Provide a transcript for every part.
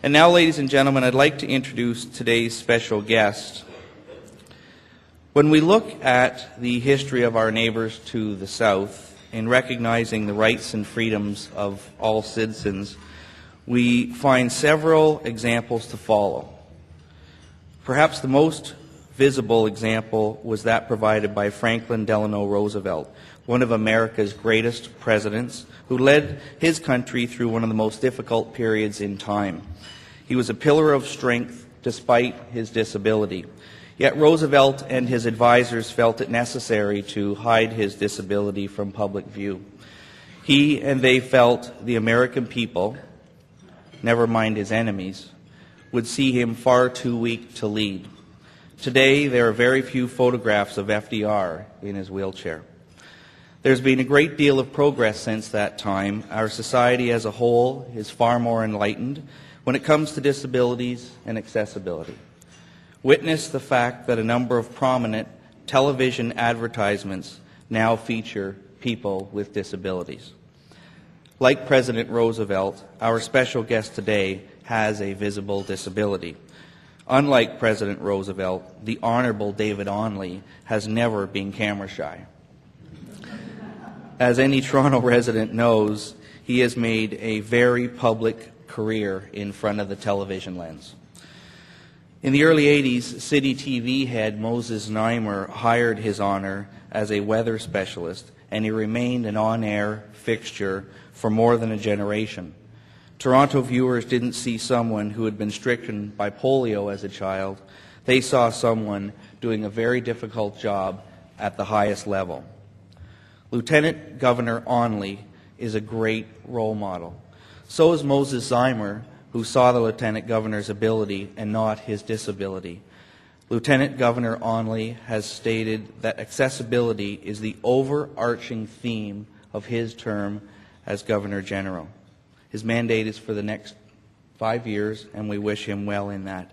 And now, ladies and gentlemen, I'd like to introduce today's special guest. When we look at the history of our neighbors to the south, in recognizing the rights and freedoms of all citizens, we find several examples to follow. Perhaps the most visible example was that provided by Franklin Delano Roosevelt, one of America's greatest presidents, who led his country through one of the most difficult periods in time. He was a pillar of strength despite his disability. Yet Roosevelt and his advisors felt it necessary to hide his disability from public view. He and they felt the American people, never mind his enemies, would see him far too weak to lead. Today, there are very few photographs of FDR in his wheelchair. There's been a great deal of progress since that time. Our society as a whole is far more enlightened when it comes to disabilities and accessibility. Witness the fact that a number of prominent television advertisements now feature people with disabilities. Like President Roosevelt, our special guest today has a visible disability. Unlike President Roosevelt, the Honorable David Onley has never been camera shy. As any Toronto resident knows, he has made a very public career in front of the television lens. In the early 80s, City TV head Moses Znaimer hired his honor as a weather specialist, and he remained an on-air fixture for more than a generation. Toronto viewers didn't see someone who had been stricken by polio as a child. They saw someone doing a very difficult job at the highest level. Lieutenant Governor Onley is a great role model. So is Moses Znaimer, who saw the Lieutenant Governor's ability and not his disability. Lieutenant Governor Onley has stated that accessibility is the overarching theme of his term as Governor General. His mandate is for the next 5 years, and we wish him well in that.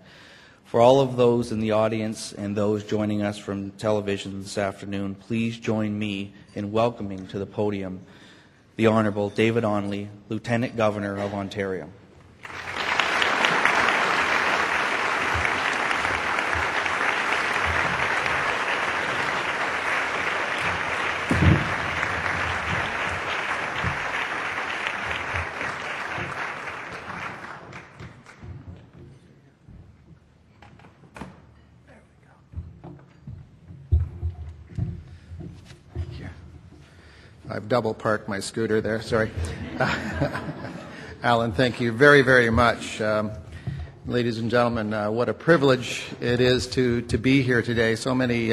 For all of those in the audience and those joining us from television this afternoon, please join me in welcoming to the podium the Honourable David Onley, Lieutenant Governor of Ontario. I've double parked my scooter there, sorry. Alan, thank you very, very much. Ladies and gentlemen, what a privilege it is to be here today. So many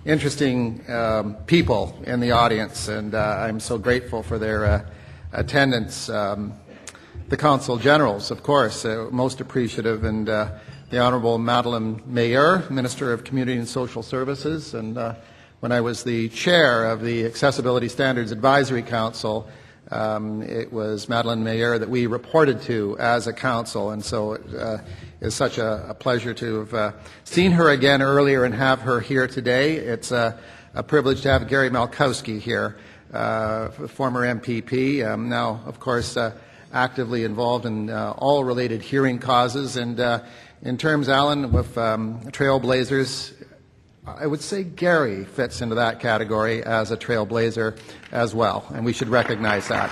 interesting people in the audience, and I'm so grateful for their attendance. The Consul Generals, of course, most appreciative, and the Honourable Madeleine Meilleur, Minister of Community and Social Services, and when I was the chair of the Accessibility Standards Advisory Council, it was Madeleine Meilleur that we reported to as a council, and so it is such a pleasure to have seen her again earlier and have her here today. It's a privilege to have Gary Malkowski here, former MPP, now, of course, actively involved in all related hearing causes. And in terms, Alan, with trailblazers, I would say Gary fits into that category as a trailblazer as well, and we should recognize that.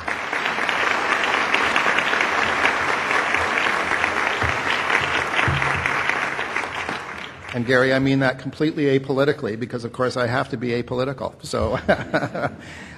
And Gary, I mean that completely apolitically, because of course I have to be apolitical. So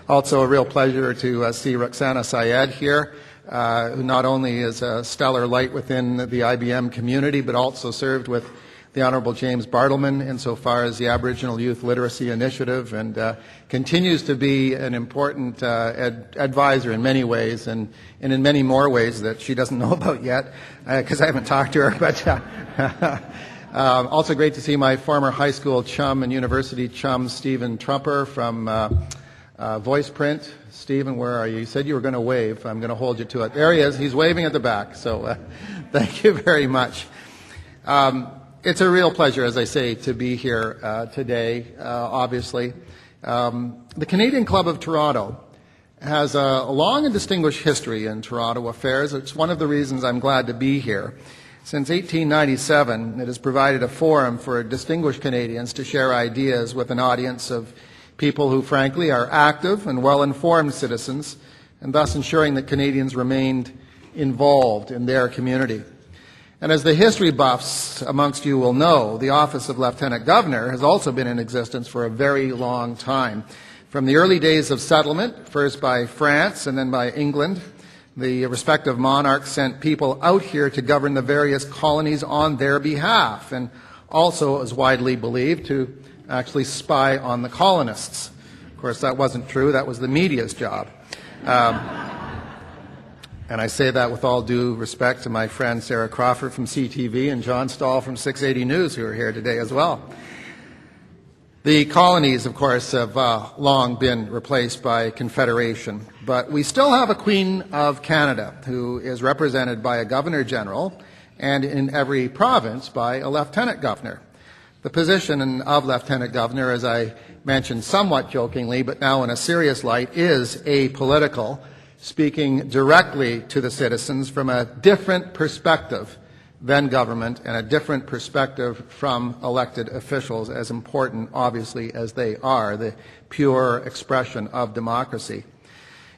also a real pleasure to see Roxana Syed here, who not only is a stellar light within the IBM community, but also served with the Honourable James Bartleman insofar as the Aboriginal Youth Literacy Initiative, and continues to be an important advisor in many ways, and in many more ways that she doesn't know about yet, because I haven't talked to her. But also great to see my former high school chum and university chum, Stephen Trumper from VoicePrint. Stephen, where are you? You said you were going to wave. I'm going to hold you to it. There he is. He's waving at the back. So thank you very much. It's a real pleasure, as I say, to be here today, obviously. The Canadian Club of Toronto has a long and distinguished history in Toronto affairs. It's one of the reasons I'm glad to be here. Since 1897, it has provided a forum for distinguished Canadians to share ideas with an audience of people who, frankly, are active and well-informed citizens, and thus ensuring that Canadians remained involved in their community. And as the history buffs amongst you will know, the office of Lieutenant Governor has also been in existence for a very long time. From the early days of settlement, first by France and then by England, the respective monarchs sent people out here to govern the various colonies on their behalf, and also, as widely believed, to actually spy on the colonists. Of course, that wasn't true. That was the media's job. And I say that with all due respect to my friend Sarah Crawford from CTV and John Stahl from 680 News, who are here today as well. The colonies, of course, have long been replaced by Confederation, but we still have a Queen of Canada who is represented by a Governor-General and in every province by a Lieutenant Governor. The position of Lieutenant Governor, as I mentioned somewhat jokingly, but now in a serious light, is apolitical, speaking directly to the citizens from a different perspective than government and a different perspective from elected officials, as important, obviously, as they are, the pure expression of democracy.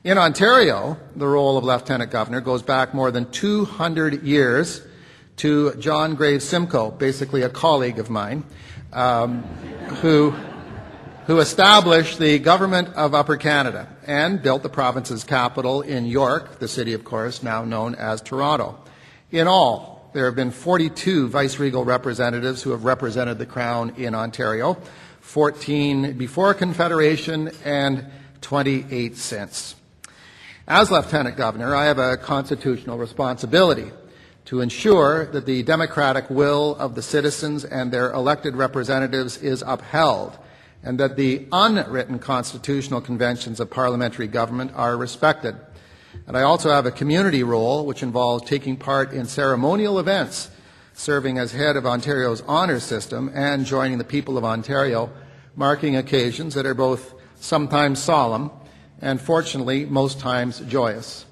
In Ontario, the role of Lieutenant Governor goes back more than 200 years to John Graves Simcoe, basically a colleague of mine, who established the government of Upper Canada and built the province's capital in York, the city, of course, now known as Toronto. In all, there have been 42 viceregal representatives who have represented the Crown in Ontario, 14 before Confederation and 28 since. As Lieutenant Governor, I have a constitutional responsibility to ensure that the democratic will of the citizens and their elected representatives is upheld, and that the unwritten constitutional conventions of parliamentary government are respected. And I also have a community role, which involves taking part in ceremonial events, serving as head of Ontario's honours system, and joining the people of Ontario, marking occasions that are both sometimes solemn and, fortunately, most times joyous.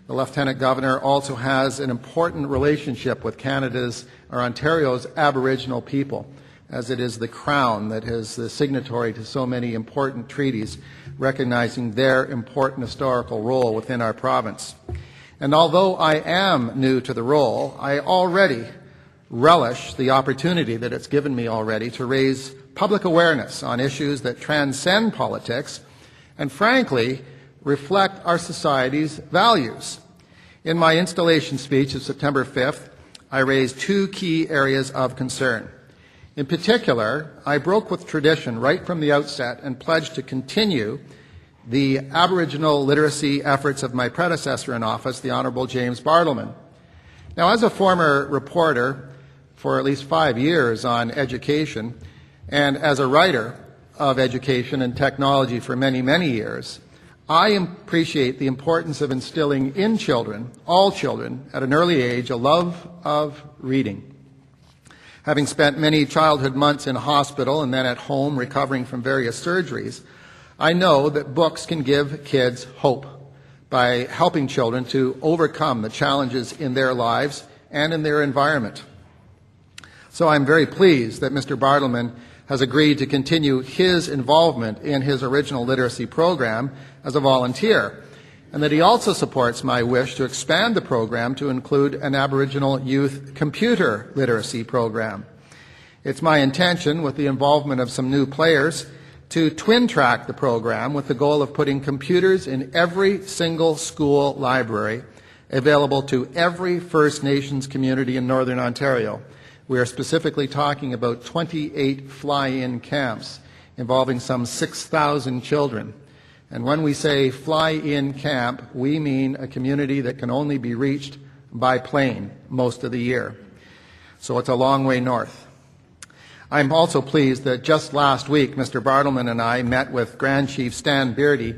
The Lieutenant Governor also has an important relationship with Ontario's Aboriginal people, as it is the Crown that is the signatory to so many important treaties recognizing their important historical role within our province. And although I am new to the role, I already relish the opportunity that it's given me already to raise public awareness on issues that transcend politics and, frankly, reflect our society's values. In my installation speech of September 5th, I raised two key areas of concern. In particular, I broke with tradition right from the outset and pledged to continue the Aboriginal literacy efforts of my predecessor in office, the Honourable James Bartleman. Now, as a former reporter for at least 5 years on education, and as a writer of education and technology for many, many years, I appreciate the importance of instilling in children, all children, at an early age, a love of reading. Having spent many childhood months in hospital and then at home recovering from various surgeries, I know that books can give kids hope by helping children to overcome the challenges in their lives and in their environment. So I'm very pleased that Mr. Bartleman has agreed to continue his involvement in his original literacy program as a volunteer, and that he also supports my wish to expand the program to include an Aboriginal youth computer literacy program. It's my intention, with the involvement of some new players, to twin-track the program with the goal of putting computers in every single school library available to every First Nations community in Northern Ontario. We are specifically talking about 28 fly-in camps involving some 6,000 children. And when we say fly-in camp, we mean a community that can only be reached by plane most of the year. So it's a long way north. I'm also pleased that just last week, Mr. Bartleman and I met with Grand Chief Stan Beardy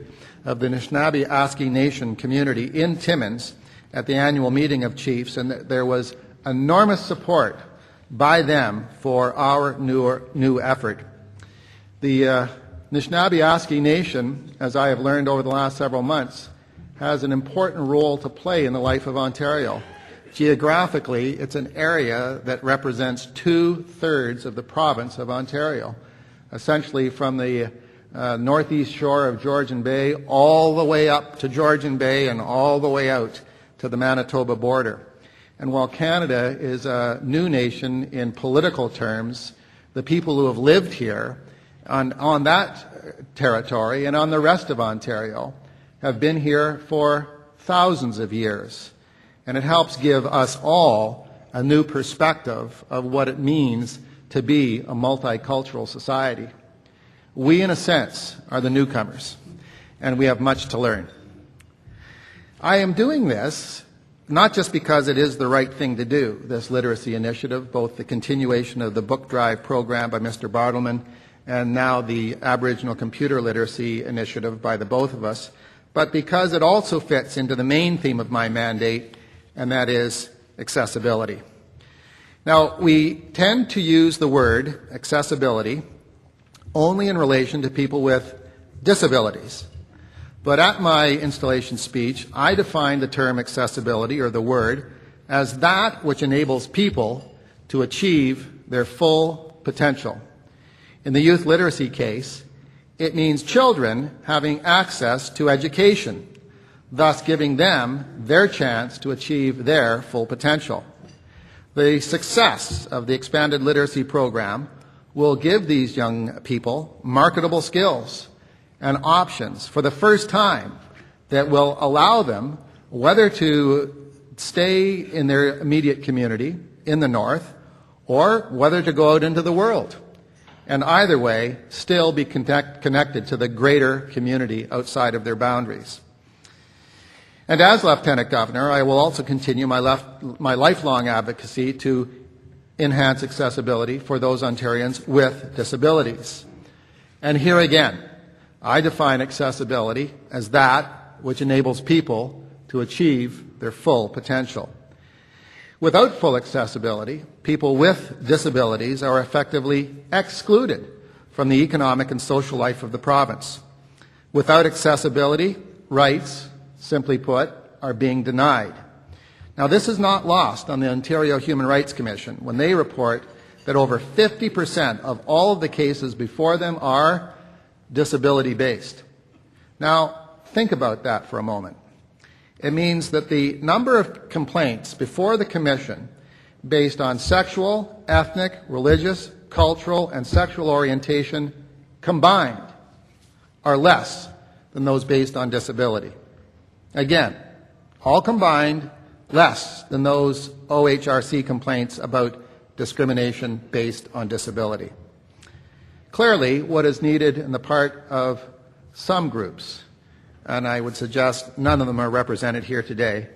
of the Anishinaabe Nation community in Timmins at the annual meeting of chiefs, and there was enormous support by them for our new effort. The Anishinaabe Nation, as I have learned over the last several months, has an important role to play in the life of Ontario. Geographically, it's an area that represents 2/3 of the province of Ontario, essentially from the northeast shore of Georgian Bay all the way up to Georgian Bay and all the way out to the Manitoba border. And while Canada is a new nation in political terms, the people who have lived here on that territory and on the rest of Ontario have been here for thousands of years. And it helps give us all a new perspective of what it means to be a multicultural society. We, in a sense, are the newcomers, and we have much to learn. I am doing this not just because it is the right thing to do, this literacy initiative, both the continuation of the book drive program by Mr. Bartleman and now the Aboriginal Computer Literacy Initiative by the both of us, but because it also fits into the main theme of my mandate, and that is accessibility. Now, we tend to use the word accessibility only in relation to people with disabilities. But at my installation speech, I define the term accessibility, or the word, as that which enables people to achieve their full potential. In the youth literacy case, it means children having access to education, thus giving them their chance to achieve their full potential. The success of the expanded literacy program will give these young people marketable skills and options for the first time that will allow them whether to stay in their immediate community in the north or whether to go out into the world, and either way still be connected to the greater community outside of their boundaries. And as Lieutenant Governor, I will also continue my lifelong advocacy to enhance accessibility for those Ontarians with disabilities. And here again, I define accessibility as that which enables people to achieve their full potential. Without full accessibility, people with disabilities are effectively excluded from the economic and social life of the province. Without accessibility, rights, simply put, are being denied. Now, this is not lost on the Ontario Human Rights Commission when they report that over 50% of all of the cases before them are disability-based. Now, think about that for a moment. It means that the number of complaints before the Commission based on sexual, ethnic, religious, cultural, and sexual orientation combined are less than those based on disability. Again, all combined, less than those OHRC complaints about discrimination based on disability. Clearly, what is needed in the part of some groups, and I would suggest none of them are represented here today,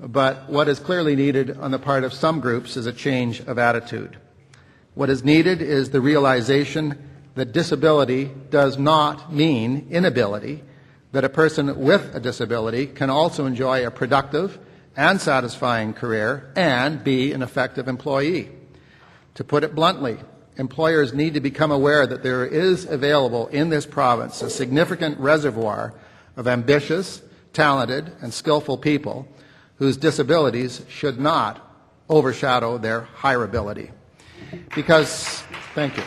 but what is clearly needed on the part of some groups is a change of attitude. What is needed is the realization that disability does not mean inability, that a person with a disability can also enjoy a productive and satisfying career and be an effective employee. To put it bluntly, employers need to become aware that there is available in this province a significant reservoir of ambitious, talented, and skillful people whose disabilities should not overshadow their hireability. Thank you.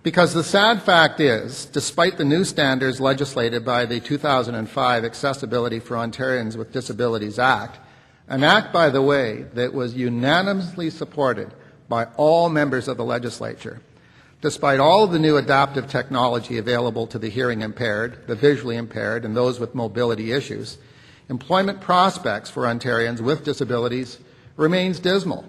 Because the sad fact is, despite the new standards legislated by the 2005 Accessibility for Ontarians with Disabilities Act, an act, by the way, that was unanimously supported by all members of the legislature, despite all of the new adaptive technology available to the hearing impaired, the visually impaired, and those with mobility issues, employment prospects for Ontarians with disabilities remains dismal.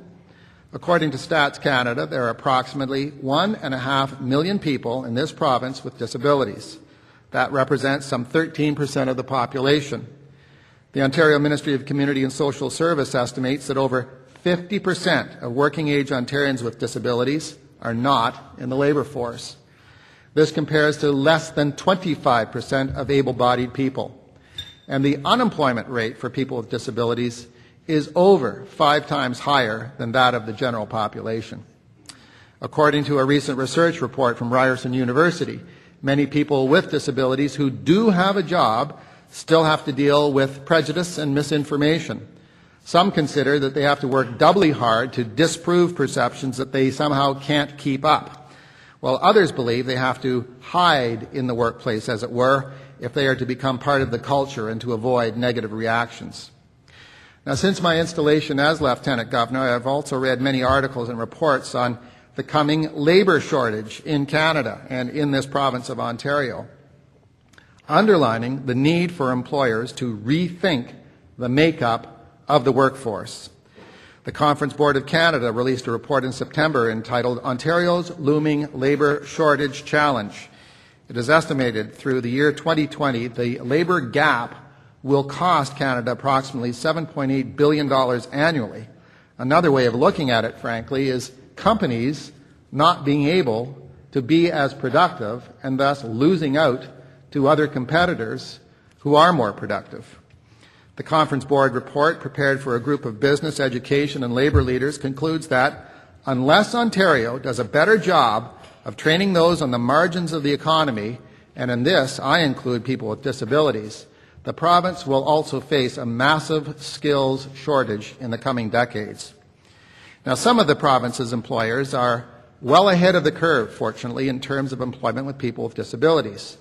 According to Stats Canada, there are approximately 1.5 million people in this province with disabilities. That represents some 13% of the population. The Ontario Ministry of Community and Social Service estimates that over 50% of working-age Ontarians with disabilities are not in the labour force. This compares to less than 25% of able-bodied people. And the unemployment rate for people with disabilities is over 5 times higher than that of the general population. According to a recent research report from Ryerson University, many people with disabilities who do have a job still have to deal with prejudice and misinformation. Some consider that they have to work doubly hard to disprove perceptions that they somehow can't keep up, while others believe they have to hide in the workplace, as it were, if they are to become part of the culture and to avoid negative reactions. Now, since my installation as Lieutenant Governor, I have also read many articles and reports on the coming labour shortage in Canada and in this province of Ontario, underlining the need for employers to rethink the makeup of the workforce. The Conference Board of Canada released a report in September entitled Ontario's Looming Labour Shortage Challenge. It is estimated through the year 2020 the labour gap will cost Canada approximately $7.8 billion annually. Another way of looking at it, frankly, is companies not being able to be as productive and thus losing out to other competitors who are more productive. The Conference Board report, prepared for a group of business, education, and labour leaders, concludes that unless Ontario does a better job of training those on the margins of the economy, and in this I include people with disabilities, the province will also face a massive skills shortage in the coming decades. Now, some of the province's employers are well ahead of the curve, fortunately, in terms of employment with people with disabilities.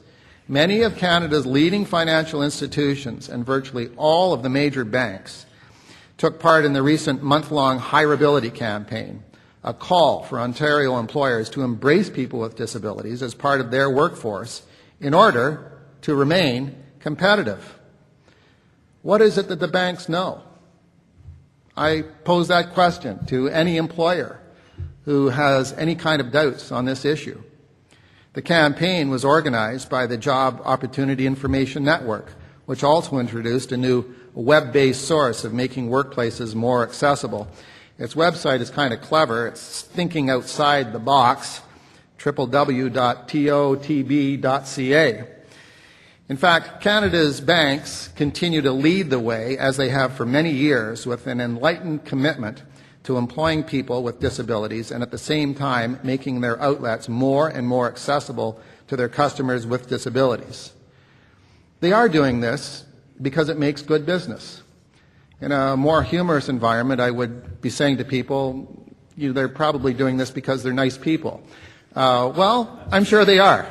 Many of Canada's leading financial institutions and virtually all of the major banks took part in the recent month-long hireability campaign, a call for Ontario employers to embrace people with disabilities as part of their workforce in order to remain competitive. What is it that the banks know? I pose that question to any employer who has any kind of doubts on this issue. The campaign was organized by the Job Opportunity Information Network, which also introduced a new web-based source of making workplaces more accessible. Its website is kind of clever. It's thinking outside the box, www.totb.ca. In fact, Canada's banks continue to lead the way, as they have for many years, with an enlightened commitment to employing people with disabilities and at the same time making their outlets more and more accessible to their customers with disabilities. They are doing this because it makes good business. In a more humorous environment, I would be saying to people, they're probably doing this because they're nice people. Well, I'm sure they are.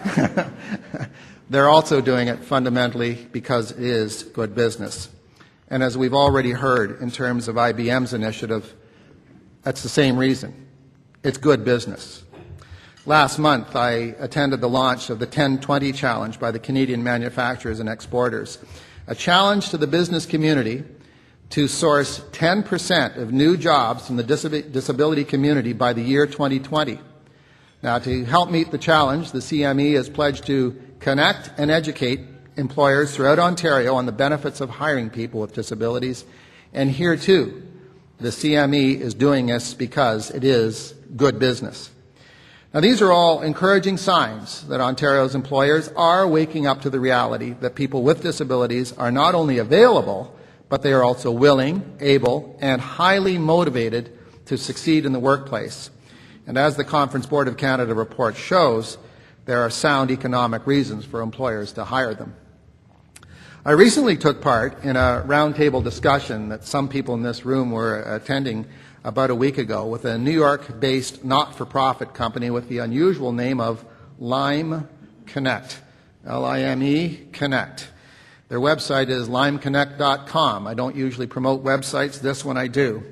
They're also doing it fundamentally because it is good business. And as we've already heard in terms of IBM's initiative, that's the same reason. It's good business. Last month, I attended the launch of the 10-20 Challenge by the Canadian Manufacturers and Exporters, a challenge to the business community to source 10% of new jobs from the disability community by the year 2020. Now, to help meet the challenge, the CME has pledged to connect and educate employers throughout Ontario on the benefits of hiring people with disabilities. And here, too, the CME is doing this because it is good business. Now, these are all encouraging signs that Ontario's employers are waking up to the reality that people with disabilities are not only available, but they are also willing, able, and highly motivated to succeed in the workplace. And as the Conference Board of Canada report shows, there are sound economic reasons for employers to hire them. I recently took part in a roundtable discussion that some people in this room were attending about a week ago with a New York-based not-for-profit company with the unusual name of Lime Connect, L-I-M-E Connect. Their website is limeconnect.com. I don't usually promote websites. This one I do.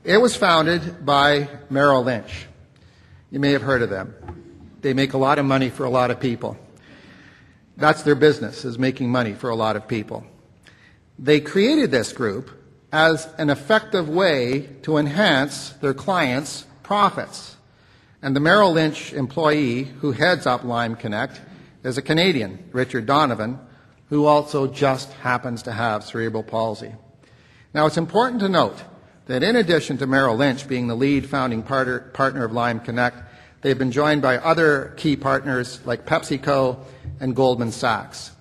It was founded by Merrill Lynch. You may have heard of them. They make a lot of money for a lot of people. That's their business, is making money for a lot of people. They created this group as an effective way to enhance their clients' profits. And the Merrill Lynch employee who heads up Lime Connect is a Canadian, Richard Donovan, who also just happens to have cerebral palsy. Now, it's important to note that in addition to Merrill Lynch being the lead founding partner of Lime Connect, they've been joined by other key partners like PepsiCo and Goldman Sachs.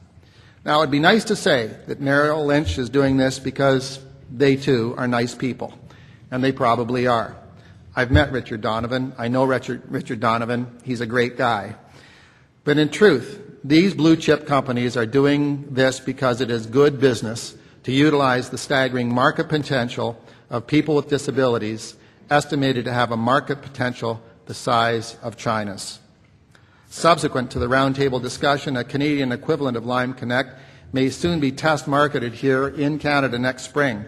Now, it'd be nice to say that Merrill Lynch is doing this because they too are nice people, and they probably are. I've met Richard Donovan. I know Richard Donovan. He's a great guy. But in truth, these blue-chip companies are doing this because it is good business to utilize the staggering market potential of people with disabilities, estimated to have a market potential the size of China's. Subsequent to the roundtable discussion, a Canadian equivalent of Lime Connect may soon be test marketed here in Canada next spring,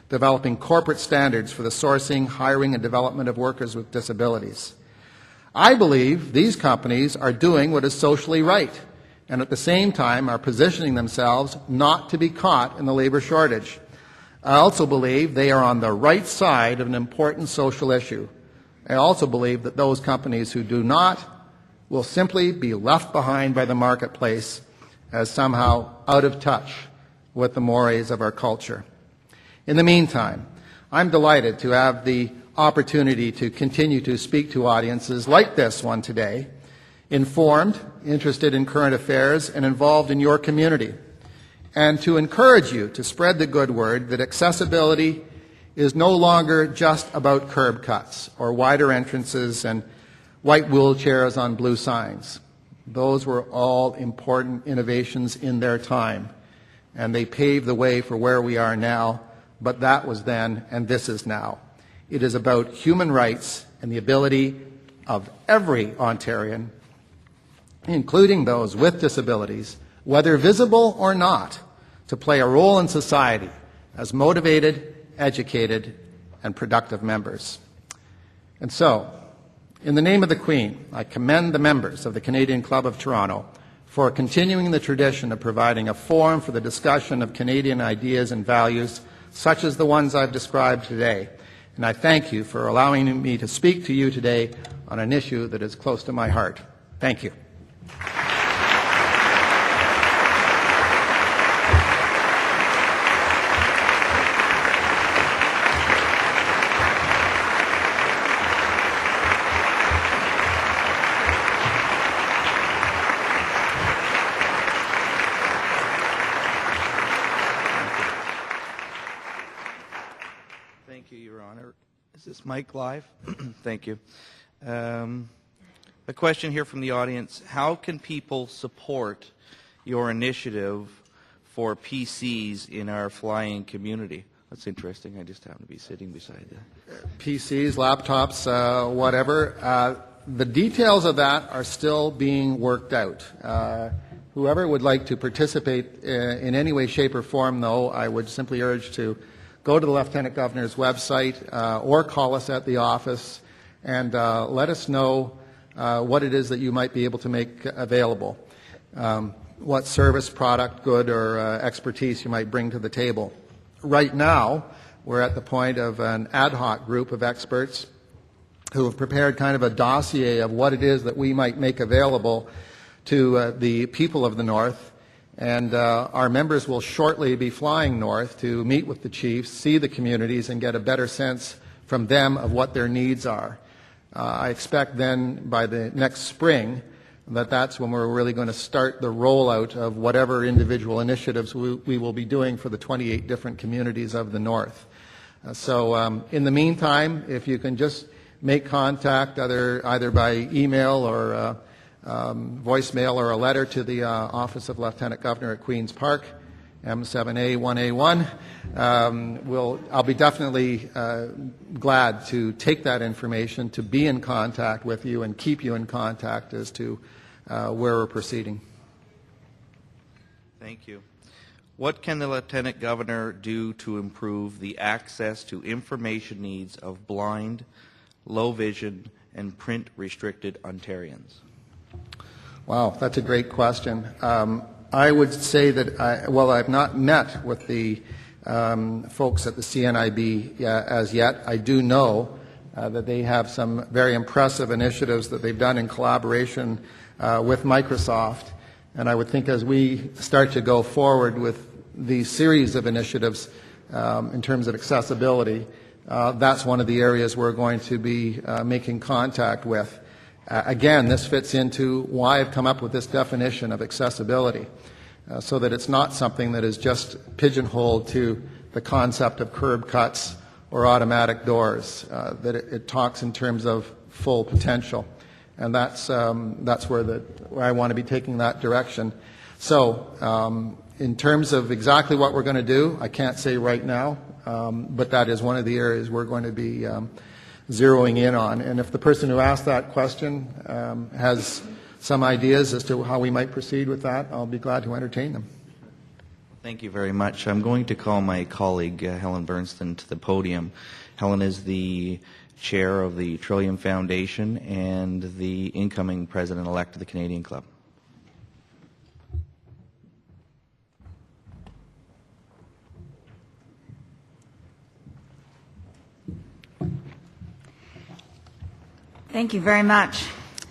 developing corporate standards for the sourcing, hiring, and development of workers with disabilities. I believe these companies are doing what is socially right, and at the same time are positioning themselves not to be caught in the labor shortage. I also believe they are on the right side of an important social issue. I also believe that those companies who do not will simply be left behind by the marketplace as somehow out of touch with the mores of our culture. In the meantime, I'm delighted to have the opportunity to continue to speak to audiences like this one today, informed, interested in current affairs, and involved in your community, and to encourage you to spread the good word that accessibility is no longer just about curb cuts or wider entrances and white wheelchairs on blue signs. Those were all important innovations in their time, and they paved the way for where we are now, but that was then and this is now. It is about human rights and the ability of every Ontarian, including those with disabilities, whether visible or not, to play a role in society as motivated, educated, and productive members. And so, in the name of the Queen, I commend the members of the Canadian Club of Toronto for continuing the tradition of providing a forum for the discussion of Canadian ideas and values, such as the ones I've described today. And I thank you for allowing me to speak to you today on an issue that is close to my heart. Thank you. Thank you, Your Honor. Is this mic live? Thank you. A question here from the audience. How can people support your initiative for PCs in our flying community? That's interesting. I just happen to be sitting beside that. PCs, laptops, whatever. The details of that are still being worked out. Whoever would like to participate in any way, shape, or form, though, I would simply urge to go to the Lieutenant Governor's website or call us at the office and let us know what it is that you might be able to make available, what service, product, good, or expertise you might bring to the table. Right now, we're at the point of an ad hoc group of experts who have prepared kind of a dossier of what it is that we might make available to the people of the North. And our members will shortly be flying north to meet with the chiefs, see the communities, and get a better sense from them of what their needs are. I expect then by the next spring that that's when we're really going to start the rollout of whatever individual initiatives we will be doing for the 28 different communities of the North. So in the meantime, if you can just make contact either by email or voicemail or a letter to the Office of Lieutenant Governor at Queen's Park, M7A 1A1. I'll be definitely glad to take that information, to be in contact with you and keep you in contact as to where we're proceeding. Thank you. What can the Lieutenant Governor do to improve the access to information needs of blind, low vision, and print-restricted Ontarians? Wow, that's a great question. I would say that, I've not met with the folks at the CNIB as yet. I do know that they have some very impressive initiatives that they've done in collaboration with Microsoft. And I would think as we start to go forward with these series of initiatives in terms of accessibility, that's one of the areas we're going to be making contact with. Again, this fits into why I've come up with this definition of accessibility, so that it's not something that is just pigeonholed to the concept of curb cuts or automatic doors, that it talks in terms of full potential. And that's where I want to be taking that direction. So in terms of exactly what we're going to do, I can't say right now, but that is one of the areas we're going to be zeroing in on. And if the person who asked that question has some ideas as to how we might proceed with that, I'll be glad to entertain them. Thank you very much. I'm going to call my colleague, Helen Bernston, to the podium. Helen is the chair of the Trillium Foundation and the incoming president-elect of the Canadian Club. Thank you very much.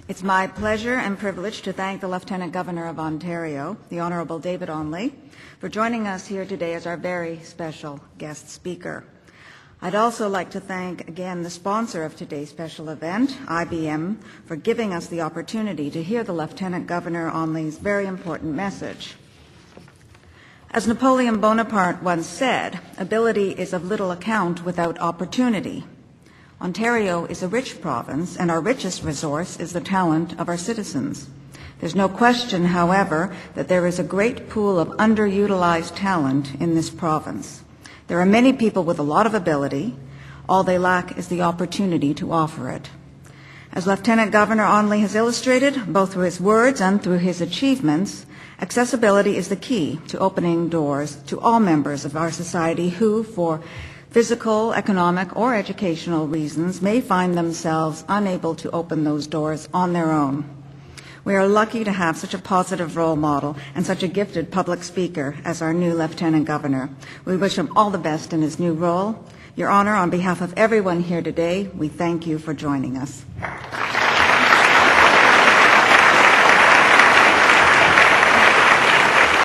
It's my pleasure and privilege to thank the Lieutenant Governor of Ontario, the Honourable David Onley, for joining us here today as our very special guest speaker. I'd also like to thank again the sponsor of today's special event, IBM, for giving us the opportunity to hear the Lieutenant Governor Onley's very important message. As Napoleon Bonaparte once said, ability is of little account without opportunity. Ontario is a rich province, and our richest resource is the talent of our citizens. There's no question, however, that there is a great pool of underutilized talent in this province. There are many people with a lot of ability. All they lack is the opportunity to offer it. As Lieutenant Governor Onley has illustrated, both through his words and through his achievements, accessibility is the key to opening doors to all members of our society who, for physical, economic, or educational reasons, may find themselves unable to open those doors on their own. We are lucky to have such a positive role model and such a gifted public speaker as our new Lieutenant Governor. We wish him all the best in his new role. Your Honour, on behalf of everyone here today, we thank you for joining us.